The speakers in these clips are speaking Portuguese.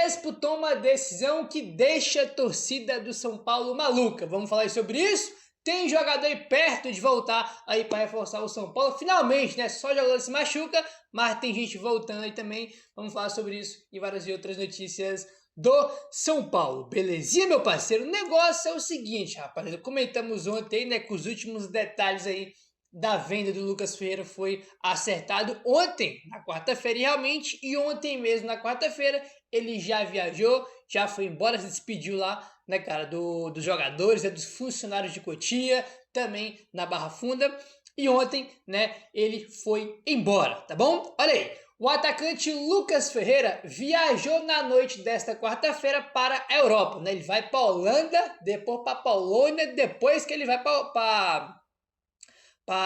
Crespo toma decisão que deixa a torcida do São Paulo maluca. Vamos falar sobre isso? Tem jogador aí perto de voltar aí para reforçar o São Paulo. Finalmente, né? Só jogador se machuca, mas tem gente voltando aí também. Vamos falar sobre isso e várias outras notícias do São Paulo. Belezinha, meu parceiro? O negócio é o seguinte, rapaziada. Comentamos ontem, né, que os últimos detalhes aí da venda do Lucas Ferreira foi acertado ontem, na quarta-feira, e realmente, e ontem mesmo, na quarta-feira, ele já viajou, já foi embora, se despediu lá, né, cara, dos jogadores, né, dos funcionários de Cotia, também na Barra Funda, e ontem, né, ele foi embora, tá bom? Olha aí, o atacante Lucas Ferreira viajou na noite desta quarta-feira para a Europa, né, ele vai para a Holanda, depois para a Polônia, depois que ele vai para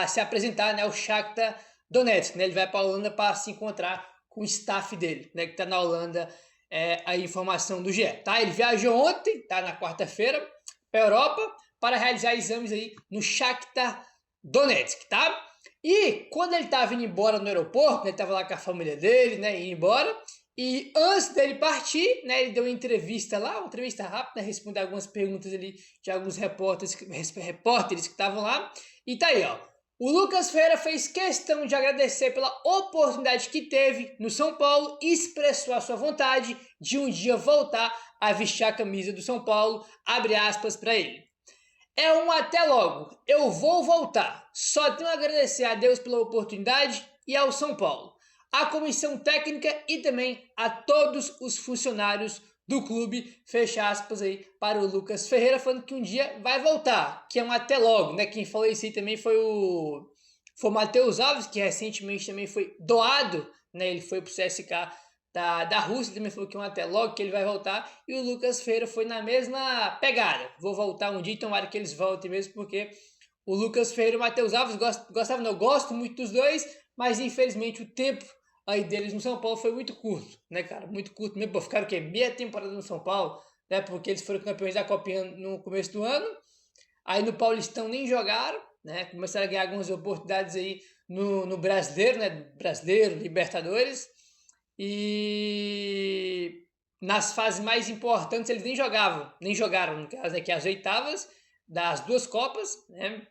se apresentar, né, o Shakhtar Donetsk, né, ele vai para a Holanda para se encontrar com o staff dele, né, que está na Holanda, a informação do GE, tá? Ele viajou ontem, tá, na quarta-feira, para a Europa, para realizar exames aí no Shakhtar Donetsk, tá? E quando ele estava indo embora no aeroporto, né, ele estava lá com a família dele, né, indo embora, e antes dele partir, né, ele deu uma entrevista lá, uma entrevista rápida, respondeu algumas perguntas ali de alguns repórteres que estavam lá, e tá aí, ó. O Lucas Ferreira fez questão de agradecer pela oportunidade que teve no São Paulo e expressou a sua vontade de um dia voltar a vestir a camisa do São Paulo, abre aspas para ele. É um até logo, eu vou voltar, só tenho a agradecer a Deus pela oportunidade e ao São Paulo, à comissão técnica e também a todos os funcionários do clube, fecha aspas aí para o Lucas Ferreira, falando que um dia vai voltar, que é um até logo, né? Quem falou isso aí também foi o Matheus Alves, que recentemente também foi doado, né? Ele foi pro CSK da Rússia, também falou que é um até logo, que ele vai voltar, e o Lucas Ferreira foi na mesma pegada, vou voltar um dia, tomara que eles voltem mesmo, porque o Lucas Ferreira e o Matheus Alves eu gosto muito dos dois, mas infelizmente o tempo aí deles no São Paulo foi muito curto, né, cara? Muito curto mesmo. Ficaram o quê? Meia temporada no São Paulo, né? Porque eles foram campeões da Copinha no começo do ano. Aí no Paulistão nem jogaram, né? Começaram a ganhar algumas oportunidades aí no Brasileiro, né? Brasileiro, Libertadores. E nas fases mais importantes eles nem jogaram, no caso, né? Que é as oitavas das duas Copas, né?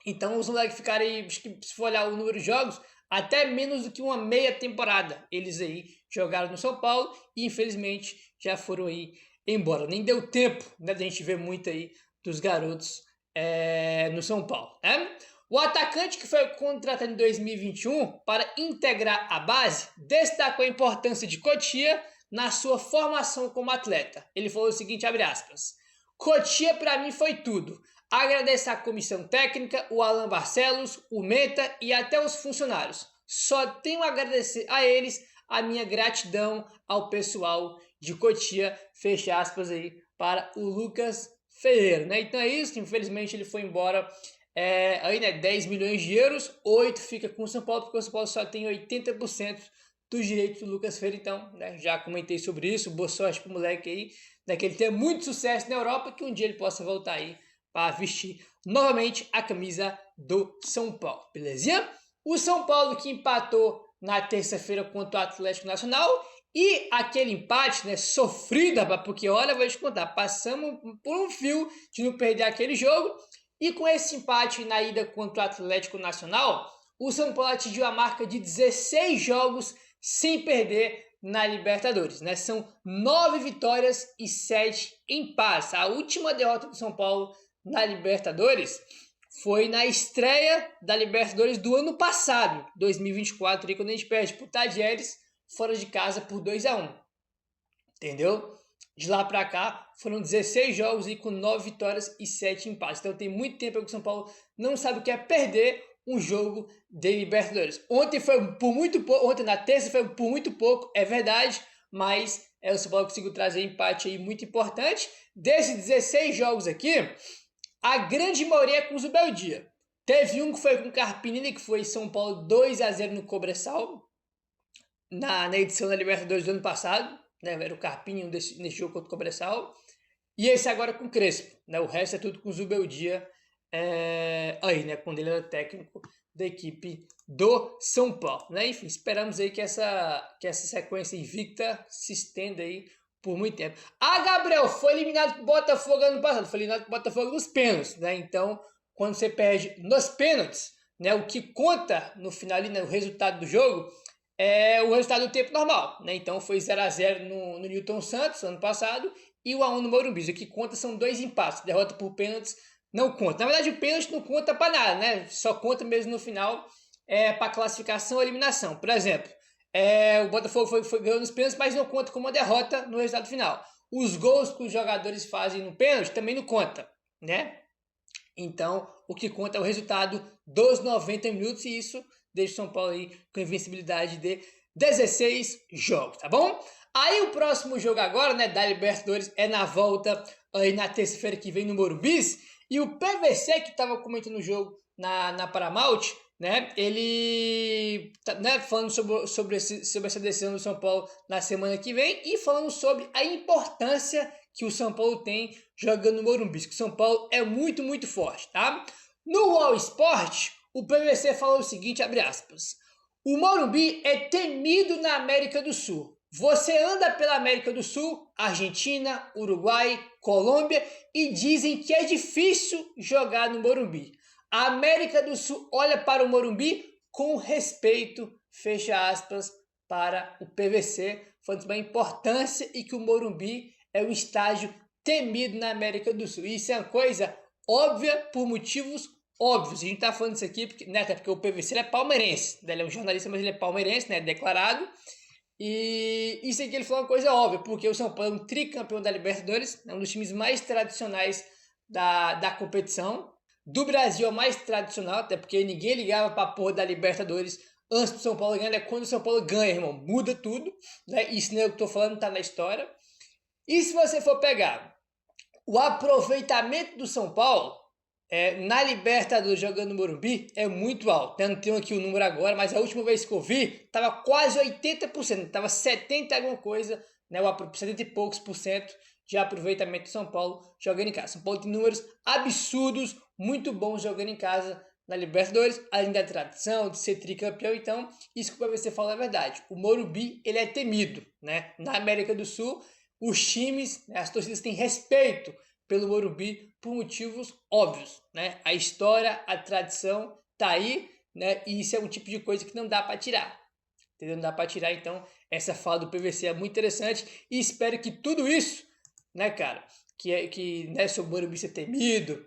Então os moleques ficaram aí, acho que se for olhar o número de jogos, até menos do que uma meia temporada eles aí jogaram no São Paulo e infelizmente já foram aí embora. Nem deu tempo, né, da gente ver muito aí dos garotos no São Paulo, né? O atacante que foi contratado em 2021 para integrar a base destacou a importância de Cotia na sua formação como atleta. Ele falou o seguinte, abre aspas, Cotia para mim foi tudo. Agradecer à comissão técnica, o Alan Barcelos, o Meta e até os funcionários. Só tenho a agradecer a eles a minha gratidão ao pessoal de Cotia, fecha aspas aí para o Lucas Ferreira, né? Então é isso, infelizmente ele foi embora, aí, né, 10 milhões de euros, 8 fica com o São Paulo, porque o São Paulo só tem 80% dos direitos do Lucas Ferreira, então, né, já comentei sobre isso, boa sorte pro moleque aí, né, que ele tenha muito sucesso na Europa, que um dia ele possa voltar aí para vestir novamente a camisa do São Paulo, belezinha? O São Paulo que empatou na terça-feira contra o Atlético Nacional e aquele empate, né, sofrido, porque olha, vou te contar, passamos por um fio de não perder aquele jogo e com esse empate na ida contra o Atlético Nacional, o São Paulo atingiu a marca de 16 jogos sem perder na Libertadores, né? São 9 vitórias e 7 empates. A última derrota do São Paulo na Libertadores foi na estreia da Libertadores do ano passado, 2024, quando a gente perde pro Tadieres fora de casa por 2-1. Entendeu? De lá para cá foram 16 jogos e com 9 vitórias e 7 empates. Então tem muito tempo que o São Paulo não sabe o que é perder um jogo de Libertadores. Ontem foi por muito pouco, ontem na terça foi por muito pouco, é verdade, mas o São Paulo conseguiu trazer empate aí muito importante. Desses 16 jogos aqui, a grande maioria é com o Zubeldia. Teve um que foi com o Carpini, que foi São Paulo 2-0 no Cobressal, na edição da Libertadores do ano passado, né? Era o Carpini nesse jogo contra o Cobressal. E esse agora com o Crespo, né? O resto é tudo com o Zubeldia, aí, né? Quando ele era técnico da equipe do São Paulo, né? Enfim, esperamos aí que essa sequência invicta se estenda aí por muito tempo. Ah, Gabriel, foi eliminado pro Botafogo ano passado, foi eliminado pro Botafogo nos pênaltis, né? Então, quando você perde nos pênaltis, né, o que conta no final ali, né, o resultado do jogo, é o resultado do tempo normal, né? Então foi 0-0 no Newton Santos ano passado e o 1-1 no Morumbi. O que conta são 2 empates. Derrota por pênaltis não conta. Na verdade, o pênalti não conta para nada, né? Só conta mesmo no final para classificação ou eliminação. Por exemplo, o Botafogo foi ganhando nos pênaltis, mas não conta como uma derrota no resultado final. Os gols que os jogadores fazem no pênalti também não conta, né? Então, o que conta é o resultado dos 90 minutos e isso deixa o São Paulo aí com invencibilidade de 16 jogos, tá bom? Aí o próximo jogo agora, né, da Libertadores é na volta aí na terça-feira que vem no Morumbi. E o PVC que estava comentando o jogo na Paramount, né, ele tá, né, falando sobre essa decisão do São Paulo na semana que vem e falando sobre a importância que o São Paulo tem jogando no Morumbi, que o São Paulo é muito, muito forte, tá? No All Sport, o PVC falou o seguinte, abre aspas, o Morumbi é temido na América do Sul. Você anda pela América do Sul, Argentina, Uruguai, Colômbia e dizem que é difícil jogar no Morumbi. A América do Sul olha para o Morumbi com respeito, fecha aspas, para o PVC, falando sobre a importância e que o Morumbi é um estádio temido na América do Sul. Isso é uma coisa óbvia por motivos óbvios. A gente está falando isso aqui porque, né, até porque o PVC ele é palmeirense. Ele é um jornalista, mas ele é palmeirense, né, declarado. E isso aqui ele falou uma coisa óbvia, porque o São Paulo é um tricampeão da Libertadores, é um dos times mais tradicionais da competição. Do Brasil é o mais tradicional, até porque ninguém ligava para a porra da Libertadores antes do São Paulo ganhar. É quando o São Paulo ganha, irmão, muda tudo, né? Isso não é o que eu tô falando, tá na história. E se você for pegar o aproveitamento do São Paulo na Libertadores jogando no Morumbi é muito alto. Eu não tenho aqui o número agora, mas a última vez que eu vi estava quase 80%, estava 70% alguma coisa, né, 70 e poucos por cento de aproveitamento do São Paulo jogando em casa. São Paulo tem números absurdos, muito bons jogando em casa na Libertadores, além da tradição de ser tricampeão. Então, isso que o PVC fala é verdade. O Morumbi ele é temido, né? Na América do Sul, os times, né, as torcidas têm respeito pelo Morumbi por motivos óbvios, né? A história, a tradição tá aí, né? E isso é um tipo de coisa que não dá para tirar. Entendeu? Não dá para tirar, então essa fala do PVC é muito interessante e espero que tudo isso, né, cara, né, sobre o Morumbi ser temido,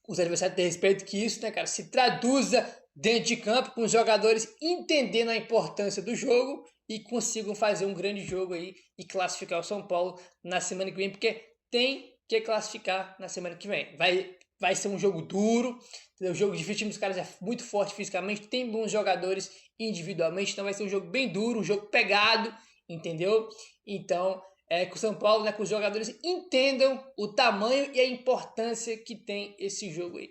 os adversários terem respeito, que isso, né, cara, se traduza dentro de campo com os jogadores entendendo a importância do jogo e consigam fazer um grande jogo aí e classificar o São Paulo na semana que vem, porque tem que classificar na semana que vem. Vai ser um jogo duro, entendeu? O jogo difícil, o time dos caras é muito forte fisicamente, tem bons jogadores individualmente, então vai ser um jogo bem duro, um jogo pegado, entendeu? Então, que o São Paulo, né, que os jogadores entendam o tamanho e a importância que tem esse jogo aí,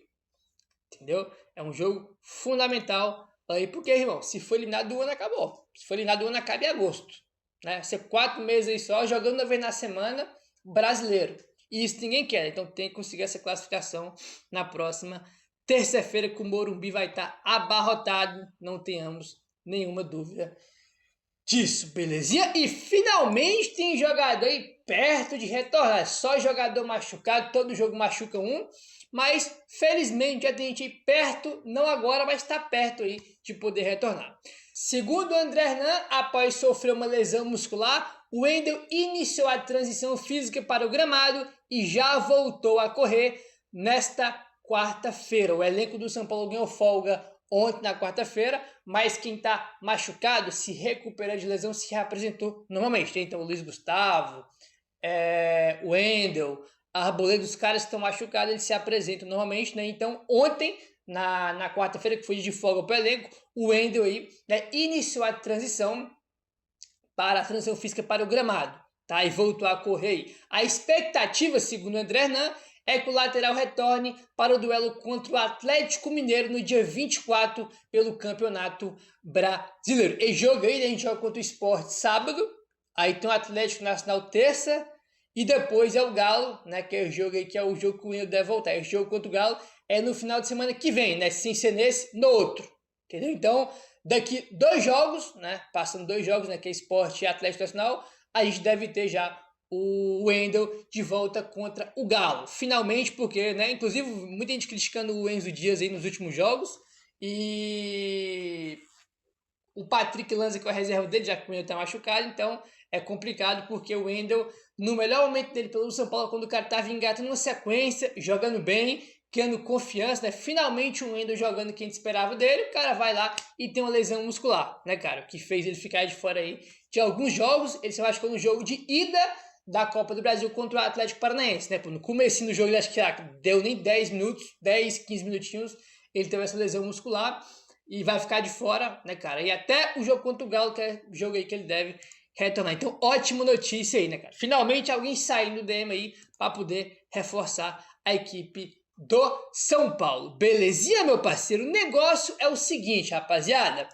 entendeu? É um jogo fundamental aí, porque, irmão, se for eliminado do ano, acabou. Se for eliminado do ano, acaba em agosto, né? Ser 4 meses aí só, jogando uma vez na semana, brasileiro. E isso ninguém quer, então tem que conseguir essa classificação na próxima terça-feira, que o Morumbi vai estar abarrotado, não tenhamos nenhuma dúvida disso, belezinha? E finalmente tem jogador aí perto de retornar. Só jogador machucado, todo jogo machuca um, mas felizmente já tem gente aí perto, não agora, mas está perto aí de poder retornar. Segundo o André Hernan, após sofrer uma lesão muscular, o Wendel iniciou a transição física para o gramado e já voltou a correr nesta quarta-feira. O elenco do São Paulo ganhou folga ontem na quarta-feira, mas quem está machucado, se recuperou de lesão, se reapresentou normalmente. Então o Luiz Gustavo, o Wendel, a Arboleda, os caras que estão machucados, eles se apresentam normalmente, né? Então ontem, na quarta-feira, que foi de folga para o elenco, o Wendel aí, né, iniciou a transição física para o gramado, tá? E voltou a correr aí. A expectativa, segundo o André Hernan, é que o lateral retorne para o duelo contra o Atlético Mineiro no dia 24 pelo Campeonato Brasileiro. E jogo aí, né, a gente joga contra o Sport sábado, aí tem o Atlético Nacional terça, e depois é o Galo, né, que é o jogo aí, que é o jogo que o Wendel deve voltar. Esse jogo contra o Galo é no final de semana que vem, né, sem ser nesse, no outro, entendeu? Então, daqui 2 jogos, né, passando 2 jogos, né, que é Sport e Atlético Nacional, a gente deve ter já o Wendel de volta contra o Galo. Finalmente, porque, né, inclusive, muita gente criticando o Enzo Dias aí nos últimos jogos, e o Patrick lança com a reserva dele, já que o Wendel tá machucado, então é complicado, porque o Wendel, no melhor momento dele pelo São Paulo, quando o cara tava engatando uma sequência, jogando bem, criando confiança, né? Finalmente o Wendel jogando o que a gente esperava dele, o cara vai lá e tem uma lesão muscular, né, cara? O que fez ele ficar de fora aí de alguns jogos. Ele se machucou no jogo de ida da Copa do Brasil contra o Atlético Paranaense, né? No comecinho do jogo, ele acho que deu nem 10 minutos, 10, 15 minutinhos, ele teve essa lesão muscular e vai ficar de fora, né, cara? E até o jogo contra o Galo, que é o jogo aí que ele deve retornar. Então, ótima notícia aí, né, cara? Finalmente alguém saindo do DM aí para poder reforçar a equipe do São Paulo. Belezinha, meu parceiro? O negócio é o seguinte, rapaziada.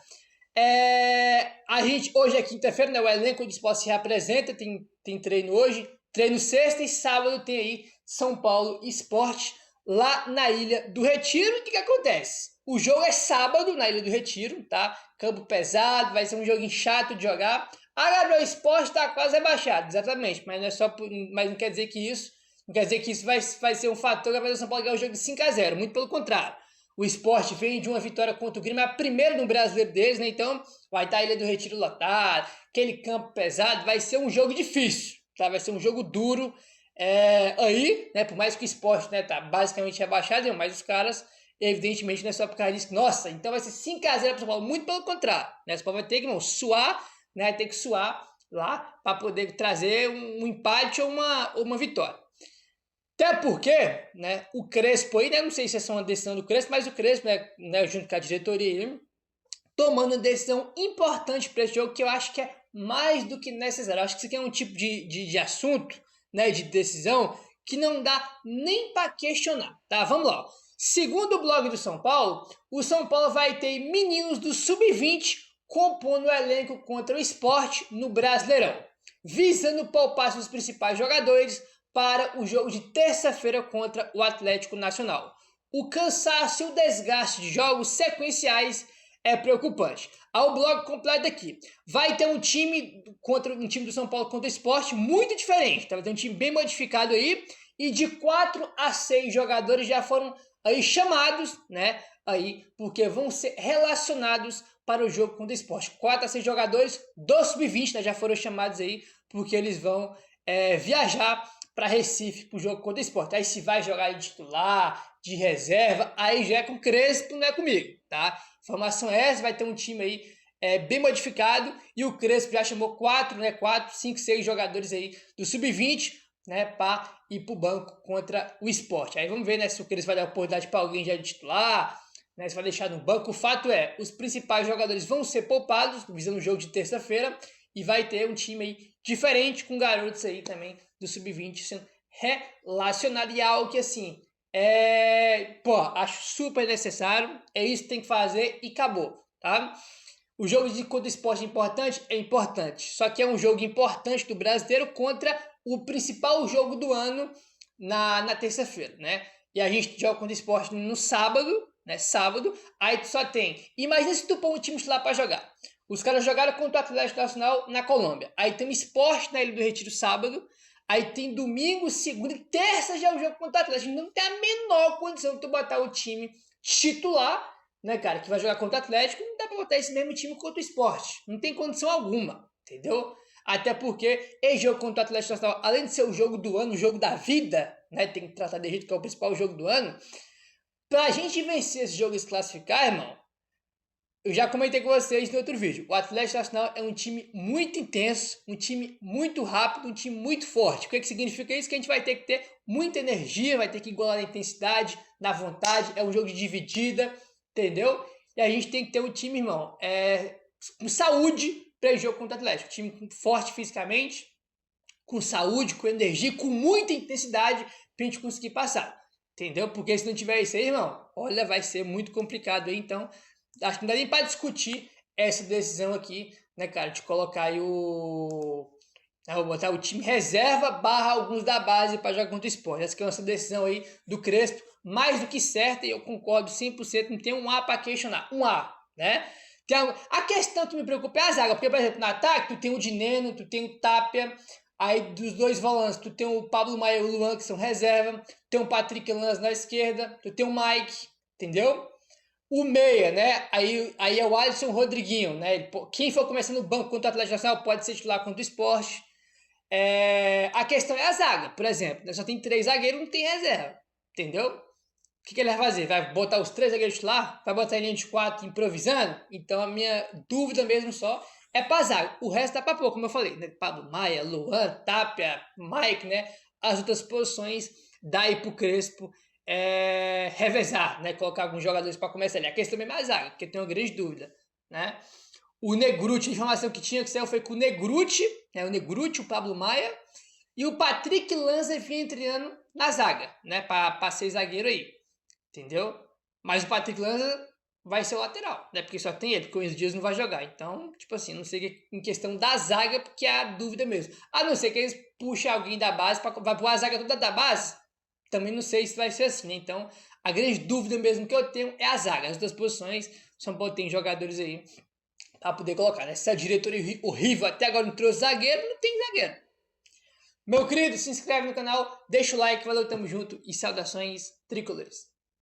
A gente, hoje é quinta-feira, né? O elenco do esporte se reapresenta, tem treino hoje, treino sexta e sábado tem aí São Paulo Esporte lá na Ilha do Retiro. O que acontece? O jogo é sábado na Ilha do Retiro, tá? Campo pesado, vai ser um joguinho chato de jogar. A Gabriel Esporte tá quase rebaixado, exatamente, mas não é só mas não quer dizer que isso vai ser um fator que vai fazer o São Paulo ganhar o jogo de 5-0, muito pelo contrário. O Sport vem de uma vitória contra o Grêmio, a primeira no brasileiro deles, né? Então vai estar a Ilha do Retiro lotada, aquele campo pesado, vai ser um jogo difícil, tá? Vai ser um jogo duro. Aí, né? Por mais que o Sport, né, tá basicamente rebaixado, mas os caras, evidentemente, não é só por causa disso. Nossa, então vai ser 5-0 para o São Paulo, muito pelo contrário, né? O São Paulo vai ter que, suar, né? Vai ter que suar lá para poder trazer um empate ou uma vitória. Até porque, né, o Crespo aí, né, não sei se é uma decisão do Crespo, mas o Crespo, né, junto com a diretoria, tomando uma decisão importante para esse jogo, que eu acho que é mais do que necessário. Eu acho que isso aqui é um tipo de assunto, né, de decisão, que não dá nem para questionar, tá? Vamos lá. Segundo o blog do São Paulo, o São Paulo vai ter meninos do Sub-20 compondo o elenco contra o Sport no Brasileirão, visando poupar seus principais jogadores para o jogo de terça-feira contra o Atlético Nacional. O cansaço e o desgaste de jogos sequenciais é preocupante. Ao blog completo aqui, vai ter um time do São Paulo contra o Sport muito diferente, tá? Vai ter um time bem modificado aí, e de 4 a 6 jogadores já foram aí chamados, né? Aí, porque vão ser relacionados para o jogo contra o Sport. 4 a 6 jogadores do Sub-20, né, já foram chamados aí, porque eles vão viajar para Recife pro jogo contra o Sport. Aí se vai jogar de titular, de reserva, aí já é com o Crespo, não é comigo, tá? Informação é essa, vai ter um time aí bem modificado, e o Crespo já chamou 4, 5, 6 jogadores aí do Sub-20, né, para ir pro banco contra o Sport. Aí vamos ver, né, se o Crespo vai dar oportunidade para alguém já de titular, né, se vai deixar no banco. O fato é, os principais jogadores vão ser poupados, visando o jogo de terça-feira, e vai ter um time aí diferente, com garotos aí também do Sub-20 sendo relacionado, e é algo que, assim, acho super necessário, é isso que tem que fazer e acabou, tá? O jogo contra o Sport é importante, só que é um jogo importante do brasileiro contra o principal jogo do ano na terça-feira, né? E a gente joga contra o Sport no sábado, né? Sábado, aí tu só tem, imagina se tu põe um time lá para jogar. Os caras jogaram contra o Atlético Nacional na Colômbia. Aí tem o Sport na Ilha do Retiro sábado. Aí tem domingo, segunda e terça já é o jogo contra o Atlético. Não tem a menor condição de tu botar o time titular, né, cara, que vai jogar contra o Atlético. Não dá pra botar esse mesmo time contra o Sport. Não tem condição alguma, entendeu? Até porque esse jogo contra o Atlético Nacional, além de ser o jogo do ano, o jogo da vida, né, tem que tratar de jeito que é o principal jogo do ano. Pra gente vencer esse jogo e se classificar, irmão, eu já comentei com vocês no outro vídeo, o Atlético Nacional é um time muito intenso, um time muito rápido, um time muito forte. O que significa isso? Que a gente vai ter que ter muita energia, vai ter que igualar na intensidade, na vontade, é um jogo de dividida, entendeu? E a gente tem que ter um time, irmão, com saúde para o jogo contra o Atlético. Um time forte fisicamente, com saúde, com energia, com muita intensidade para a gente conseguir passar, entendeu? Porque se não tiver isso aí, irmão, olha, vai ser muito complicado aí, então acho que não dá nem para discutir essa decisão aqui, né, cara, de colocar aí vou botar o time reserva barra alguns da base para jogar contra o Sport. Essa que é essa decisão aí do Crespo, mais do que certa, e eu concordo 100%, não tem um A para questionar, um A, né? A questão que me preocupa é a zaga, porque, por exemplo, no ataque, tu tem o Dineno, tu tem o Tapia, aí dos dois volantes, tu tem o Pablo Maia e o Luan, que são reserva, tu tem o Patrick Lanz na esquerda, tu tem o Mike, entendeu? O meia, né? Aí é o Alisson Rodriguinho, né? Quem for começando no banco contra o Atlético Nacional pode ser titular contra o Sport. A questão é a zaga, por exemplo. Né? Só tem 3 zagueiros, não tem reserva, entendeu? O que ele vai fazer? Vai botar os 3 zagueiros lá? Vai botar a linha de 4 improvisando? Então a minha dúvida mesmo só é pra zaga. O resto dá pra pôr, como eu falei, né? Pablo Maia, Luan, Tapia, Mike, né? As outras posições dá aí pro Crespo revezar, né? Colocar alguns jogadores para começar ali. A questão é mais zaga, porque eu tenho uma grande dúvida, né? O Negruti, a informação que tinha que sair foi com o Negruti, né? O Negruti, o Pablo Maia e o Patrick Lanza vinha treinando na zaga, né? Para ser zagueiro aí, entendeu? Mas o Patrick Lanza vai ser o lateral, né? Porque só tem ele, porque o Enzo Dias não vai jogar. Então, tipo assim, não sei em questão da zaga, porque é a dúvida mesmo. A não ser que eles puxem alguém da base, vai pôr a zaga toda da base. Também não sei se vai ser assim, né? Então, a grande dúvida mesmo que eu tenho é a zaga. As outras posições, o São Paulo tem jogadores aí para poder colocar, né? Se a diretoria horrível até agora não trouxe zagueiro, não tem zagueiro. Meu querido, se inscreve no canal, deixa o like, valeu, tamo junto e saudações tricolores.